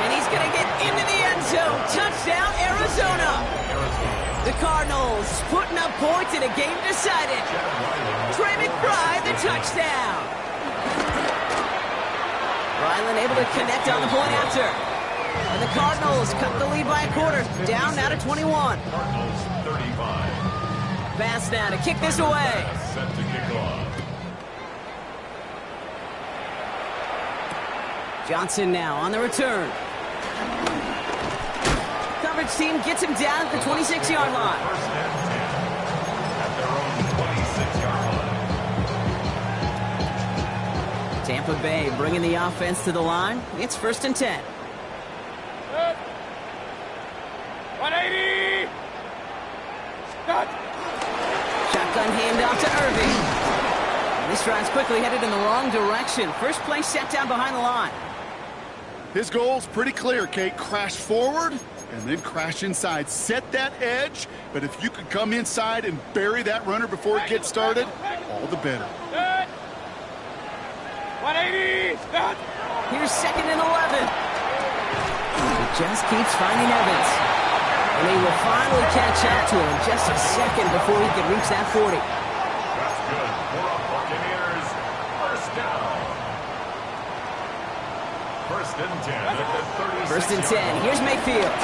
And he's going to get into the end zone. Touchdown, Arizona. The Cardinals putting up points in a game decided. Trey McBride, the touchdown. Ryland able to connect on the point after. And the Cardinals cut the lead by a quarter. Down now to 21. Cardinals 35. Pass now to kick this away. Set to kick off. Johnson now on the return. Coverage team gets him down at the 26-yard line. First and 10 at their own 26-yard line. Tampa Bay bringing the offense to the line. It's first and 10. 180! Stop! Shotgun handoff to Irving. And this drive's quickly headed in the wrong direction. First play set down behind the line. His goal's pretty clear, Kate. Crash forward and then crash inside. Set that edge, but if you could come inside and bury that runner before it gets started, all the better. 180! Stop! Here's second and 11. He just keeps finding Evans. And he will finally catch up to him in just a second before he can reach that 40. That's good for the Buccaneers. First down. First and 10 at the 36. First and 10. Here's Mayfield.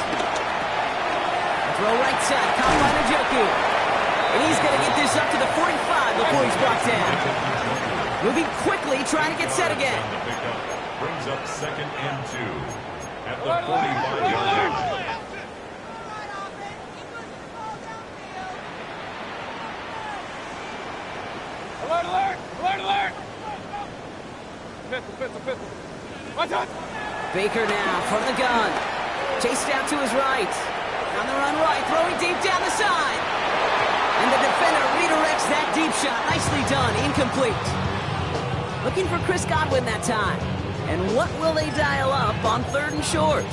Throw right side. Combine Njoku. And he's going to get this up to the 45 before he's brought down. Moving quickly, trying to get set again. Brings up second and 2 at the 45-yard line. Alert, alert! Alert, alert! Pistol. Watch out! Baker now from the gun. Chased out to his right. On the run right, throwing deep down the side. And the defender redirects that deep shot. Nicely done, incomplete. Looking for Chris Godwin that time. And what will they dial up on third and short?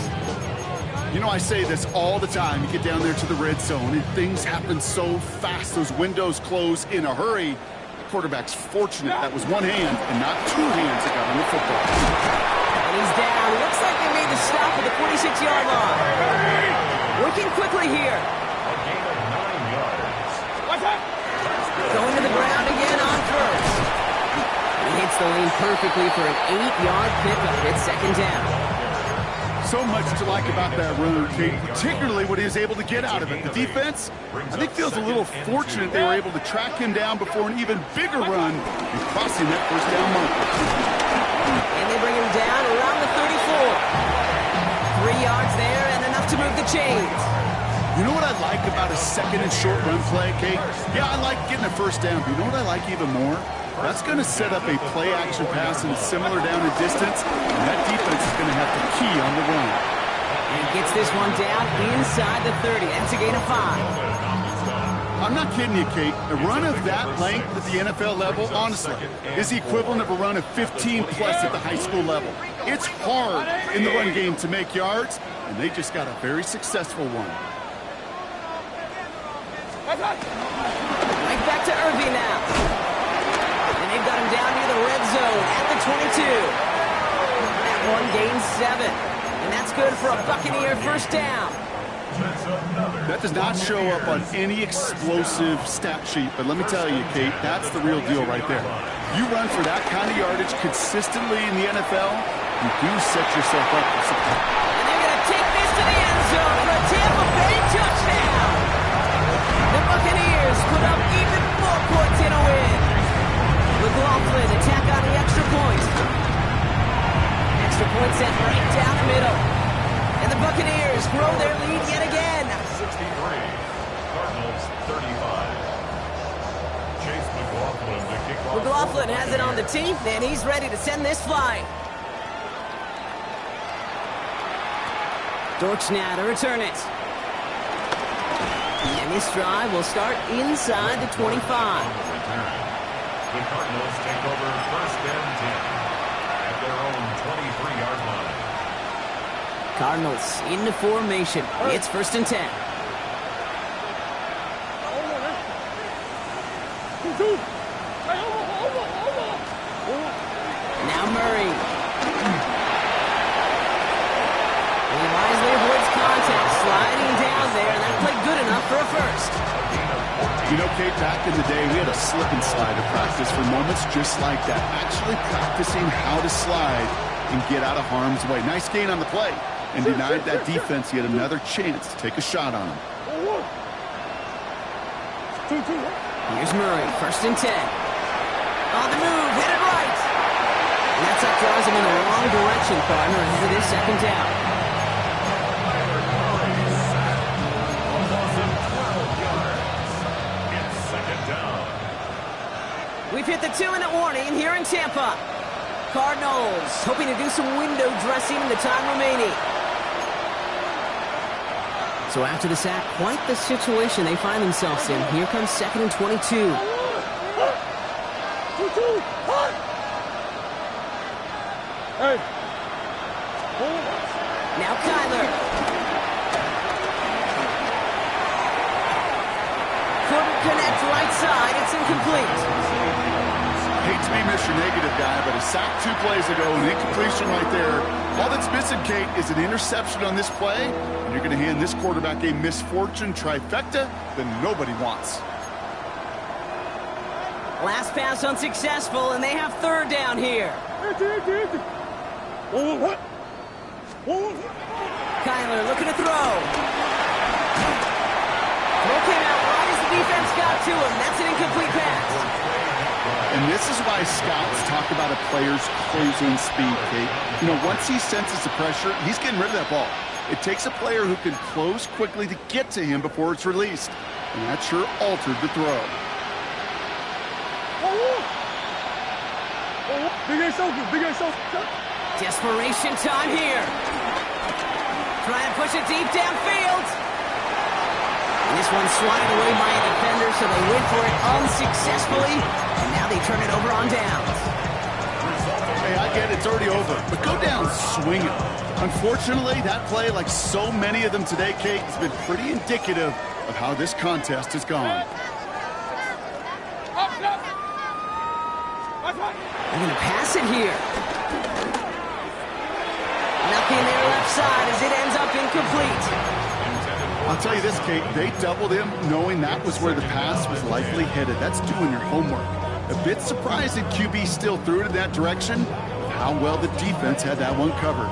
You know, I say this all the time. You get down there to the red zone, and things happen so fast. Those windows close in a hurry. The quarterback's fortunate that was one hand and not two hands that got him the football. And he's down. Looks like they made the stop at the 46-yard line. Working quickly here. A gain of 9 yards. Watch out! Going to the ground again on first. He hits the lane perfectly for an 8-yard pickup. It's second down. So much to like about that run, Kate, particularly what he was able to get out of it. The defense, I think, feels a little fortunate they were able to track him down before an even bigger run and crossing that first down marker. And they bring him down around the 34. 3 yards there and enough to move the chains. You know what I like about a second and short run play, Kate? Yeah, I like getting a first down, but you know what I like even more? That's going to set up a play-action pass and similar down in distance, and that defense is going to have to key on the run. And gets this one down inside the 30. That's a gain of 5. I'm not kidding you, Kate. A run of that length at the NFL level, honestly, is the equivalent of a run of 15-plus at the high school level. It's hard in the run game to make yards, and they just got a very successful one. Right back to Irving now. And they've got him down near the red zone at the 22. That one gains 7. And that's good for a Buccaneer first down. That does not show up on any explosive stat sheet, but let me tell you, Kate, that's the real deal right there. You run for that kind of yardage consistently in the NFL, you do set yourself up for something. And they're going to take this to the end zone for a Tampa Bay touchdown. The Buccaneers put up even more points in a win. McLaughlin attack on the extra point. Extra point set right down the middle. And the Buccaneers grow their lead yet again. 63, Cardinals 35. Chase McLaughlin to kick off. McLaughlin has it on the tee, and he's ready to send this flying. Dortch now to return it. And this drive will start inside the 25. The Cardinals take over first and 10 at their own 23-yard line. Cardinals into formation. It's first and 10. Now Murray. He wisely avoids contact, sliding down there, and that played good enough for a first. You know, Kate, back in the day, we had a slip and slide of practice for moments just like that. Actually practicing how to slide and get out of harm's way. Nice gain on the play, and denied that defense yet another chance to take a shot on him. Here's Murray, 1st and 10. On the move, hit it right. And that tuck draws him in the wrong direction, partner, ahead of this 2nd down. We've hit the 2-minute warning here in Tampa. Cardinals hoping to do some window dressing in the time remaining. So after the sack, quite the situation they find themselves in. Here comes 2nd and 22. Now Kyler. Couldn't connect right side. It's incomplete. Hate to be Mr. Negative guy, but a sack 2 plays ago, an incompletion right there. All that's missing, Kate, is an interception on this play, and you're going to hand this quarterback a misfortune trifecta that nobody wants. Last pass unsuccessful, and they have 3rd down here. Kyler looking to throw. Throw came out right as the defense got to him. That's an incomplete pass. And this is why scouts talk about a player's closing speed, Kate. You know, once he senses the pressure, he's getting rid of that ball. It takes a player who can close quickly to get to him before it's released. And that sure altered the throw. Desperation time here. Try and push it deep downfield. And this one's swatted away by a defender, so they went for it unsuccessfully. And now they turn it over on downs. Hey, I get it, it's already over, but go down swinging. Unfortunately, that play, like so many of them today, Kate, has been pretty indicative of how this contest has gone. They're going to pass it here. Nothing there left side as it ends up incomplete. I'll tell you this, Kate, they doubled him knowing that was where the pass was likely headed. That's doing your homework. A bit surprised that QB still threw it in that direction, with how well the defense had that one covered.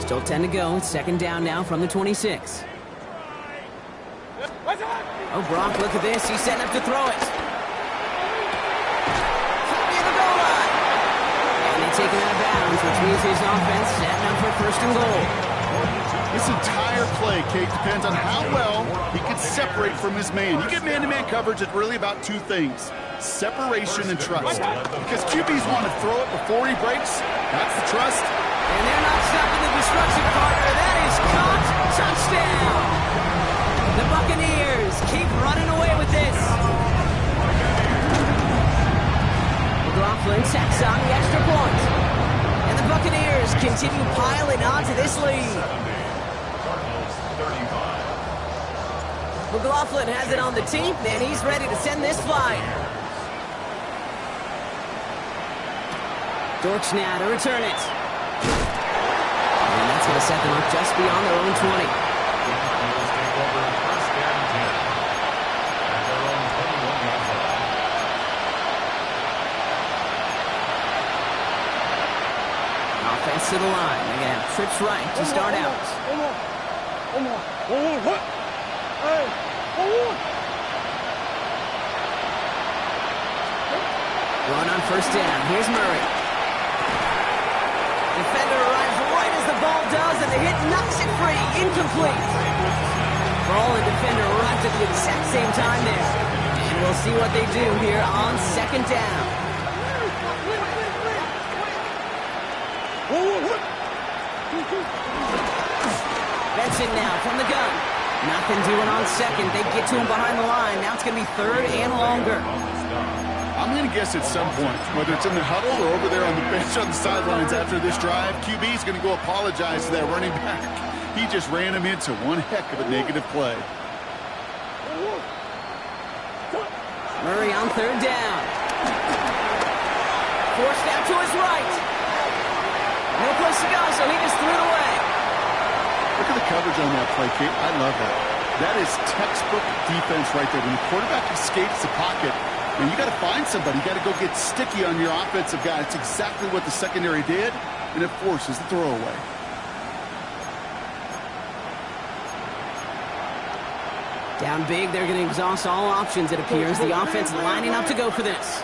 Still 10 to go. 2nd down now from the 26. Oh, Brock, look at this. He's setting up to throw it. Near the goal line. And they take him out of bounds, which means his offense setting up for 1st and goal. This entire play, Kate, depends on how well he can separate from his man. You get man-to-man coverage, it's really about 2 things: separation and trust. Because QBs want to throw it before he breaks. That's the trust. And they're not stopping the destruction, partner. That is caught. Touchdown. The Buccaneers keep running away with this. McLaughlin tacks on the extra point. And the Buccaneers continue piling onto this lead. McLaughlin has it on the tee, and he's ready to send this flying. Dortch now to return it. And that's going to set them up just beyond their own 20. Offense to the line. They're going to have trips right to start out. Run on 1st down. Here's Murray. Defender arrives right as the ball does, and the hit knocks it free. Incomplete. Ball and defender arrived at the exact same time there. And we'll see what they do here on 2nd down. Benson now from the gun. Nothing doing on 2nd. They get to him behind the line. Now it's going to be 3rd and longer. I'm going to guess at some point, whether it's in the huddle or over there on the bench on the sidelines after this drive, QB is going to go apologize to that running back. He just ran him into one heck of a negative play. Murray on 3rd down. Forced out to his right. No place to go, so he just threw it away. Look at the coverage on that play, Kate. I love that. That is textbook defense right there. When the quarterback escapes the pocket, And you got to find somebody. You got to go get sticky on your offensive guy. It's exactly what the secondary did, and it forces the throwaway. Down big, they're going to exhaust all options, it appears. The offense lining up to go for this.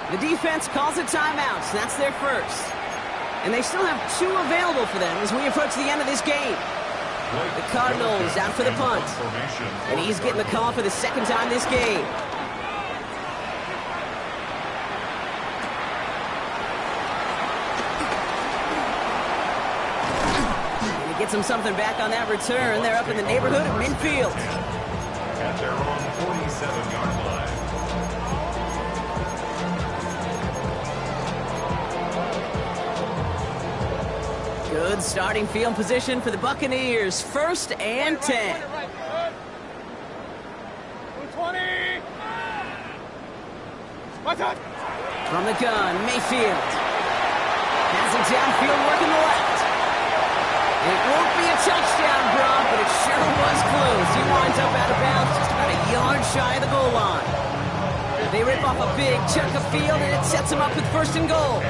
The defense calls a timeout, so that's their first. And they still have 2 available for them as we approach the end of this game. The Cardinals out for the punt. And he's getting the call for the second time this game. And he gets him something back on that return. They're up in the neighborhood of midfield. At their own 47-yard line. Good starting field position for the Buccaneers. 1st and 10. Right. 220. My time. From the gun, Mayfield. Has it downfield, working the left. It won't be a touchdown, Brock, but it sure was close. He winds up out of bounds just about a yard shy of the goal line. They rip off a big chunk of field, and it sets them up with 1st and goal.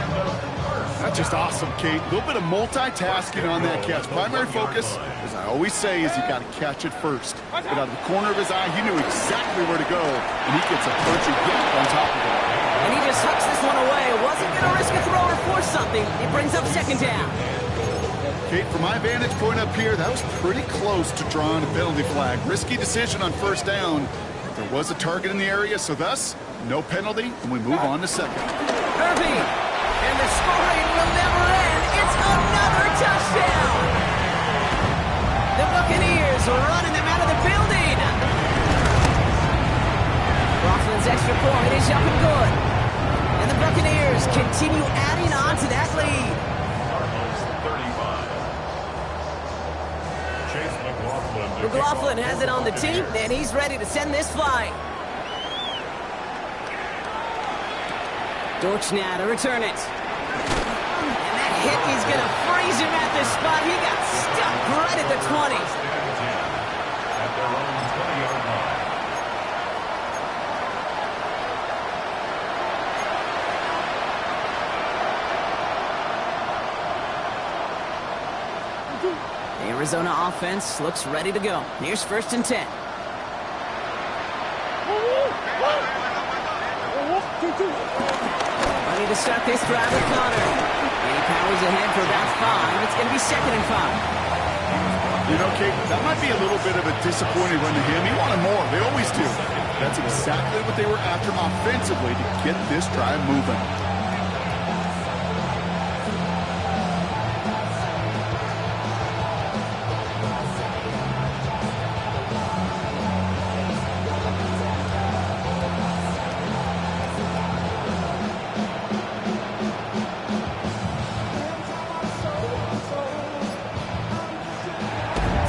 That's just awesome, Kate. A little bit of multitasking on that catch. Primary focus, as I always say, is you got to catch it first. But out of the corner of his eye, he knew exactly where to go, and he gets a punchy gap on top of it. And he just hucks this one away. Wasn't going to risk a throw or force something. It brings up 2nd down. Kate, from my vantage point up here, that was pretty close to drawing a penalty flag. Risky decision on 1st down. There was a target in the area, so thus, no penalty, and we move on to 2nd. Irving. And the scoring will never end. It's another touchdown. The Buccaneers are running them out of the building. Coughlin's extra point is up and good. And the Buccaneers continue adding on to that lead. Cardinals 35. Chase McLaughlin. McLaughlin has it on the team, and he's ready to send this flying. Dortch now to return it. And that hit is going to freeze him at this spot. He got stuck right at the 20. At their own 20-yard line. The Arizona offense looks ready to go. Here's 1st and 10. Ready to start this drive with Connor. And he powers ahead for about 5. It's going to be 2nd and 5. You know, Kate, that might be a little bit of a disappointing run to him. He wanted more. They always do. That's exactly what they were after him offensively to get this drive moving.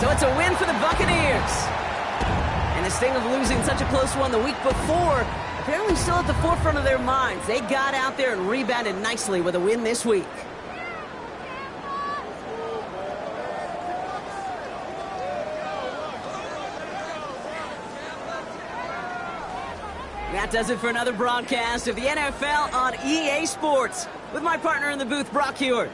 So it's a win for the Buccaneers. And this thing of losing such a close one the week before, apparently still at the forefront of their minds. They got out there and rebounded nicely with a win this week. That does it for another broadcast of the NFL on EA Sports with my partner in the booth, Brock Huard.